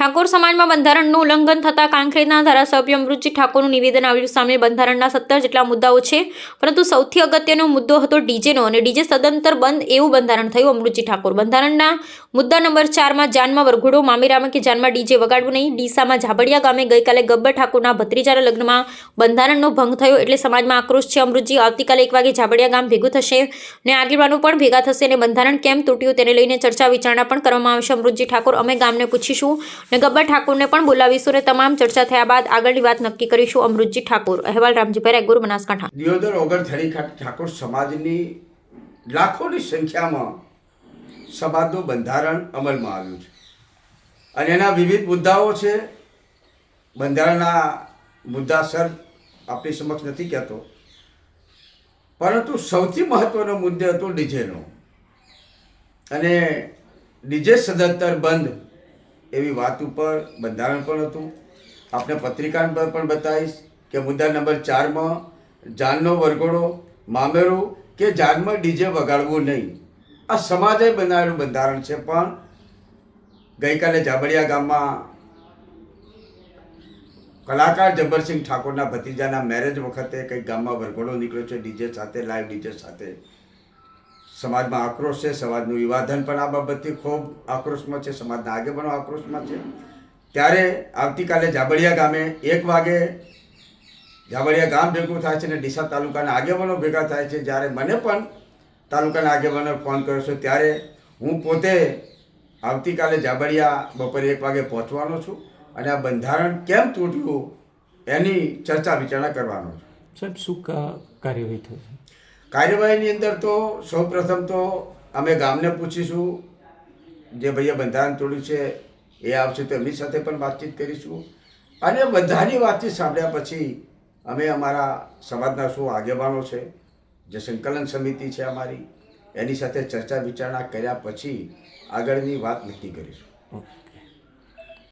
ઠાકોર સમાજમાં બંધારણનું ઉલ્લંઘન થતાં કાંકરેજના ધારાસભ્ય અમૃતજી ઠાકોરનું નિવેદન આવ્યું સામે. બંધારણના 17 જેટલા મુદ્દાઓ છે, પરંતુ સૌથી અગત્યનો મુદ્દો હતો ડીજેનો, અને ડીજે સદંતર બંધ એવું બંધારણ થયું. અમૃતજી ઠાકોર બંધારણના મુદ્દા નંબર 4માં જાનમાં વરઘોડો, મામેરામાં કે જાનમાં ડીજે વગાડવું નહીં. ડીસામાં ઝાબડિયા ગામે ગઈકાલે ગબ્બર ઠાકોરના ભત્રીજાના લગ્નમાં બંધારણનો ભંગ થયો એટલે સમાજમાં આક્રોશ છે. અમૃતજી આવતીકાલે 1 વાગે ઝાબડિયા ગામ ભેગું થશે અને આગેવાનો પણ ભેગા થશે અને બંધારણ કેમ તૂટ્યું તેને લઈને ચર્ચા વિચારણા પણ કરવામાં આવશે. અમૃતજી ઠાકોર: અમે ગામને પૂછીશું અને ગબ્બર ઠાકોરને પણ બોલાવીશું અને તમામ ચર્ચા થયા બાદ આગળની વાત નક્કી કરીશું. અમૃતજી ઠાકોર. અહેવાલ રામજીભાઈ રાયગુર, બનાસકાંઠા. દિયોદર ઓગણથળી ઠાકોર સમાજની લાખોની સંખ્યામાં સમાજનું બંધારણ અમલમાં આવ્યું છે અને એના વિવિધ મુદ્દાઓ છે. બંધારણના મુદ્દાસર આપણી સમક્ષ નથી કહેતો, પરંતુ સૌથી મહત્વનો મુદ્દો હતો ડીજેનો, અને ડીજે સદંતર બંધ એવી વાત ઉપર બંધારણ પણ હતું. આપણે પત્રિકા પર પણ બતાવીશ કે મુદ્દા નંબર 4માં જાનનો વરઘોડો, મામેરું કે જાનમાં ડીજે વગાડવું નહીં. આ સમાજે બનાવેલું બંધારણ છે. પણ ગઈકાલે ઝાબડિયા ગામમાં કલાકાર જબ્બરસિંહ ઠાકોરના ભત્રીજાના મેરેજ વખતે કંઈક ગામમાં વરઘોડો નીકળ્યો છે ડીજે સાથે, લાઈવ ડીજે સાથે. સમાજમાં આક્રોશ છે. સમાજનું વિવાદન પણ આ બાબતથી ખૂબ આક્રોશમાં છે. સમાજના આગેવાનો આક્રોશમાં છે. ત્યારે આવતીકાલે ઝાબડિયા ગામે 1 વાગે ઝાબડિયા ગામ ભેગું થાય છે અને ડીસા તાલુકાના આગેવાનો ભેગા થાય છે. જ્યારે મને પણ તાલુકાના આગેવાનો ફોન કર્યો છે, ત્યારે હું પોતે આવતીકાલે ઝાબડિયા બપોરે 1 વાગે પહોંચવાનો છું અને આ બંધારણ કેમ તૂટ્યું એની ચર્ચા વિચારણા કરવાનો છું. સાહેબ, શું કાર્યવાહી થશે? કાર્યવાહીની અંદર તો સૌ પ્રથમ તો અમે ગામને પૂછીશું. જે ભાઈએ બંધારણ તોડ્યું છે એ આવશે તો એમની સાથે પણ વાતચીત કરીશું, અને બધાની વાતચીત સાંભળ્યા પછી અમે અમારા સમાજના શું આગેવાનો છે, જે સંકલન સમિતિ છે અમારી, એની સાથે ચર્ચા વિચારણા કર્યા પછી આગળની વાત નક્કી કરીશું.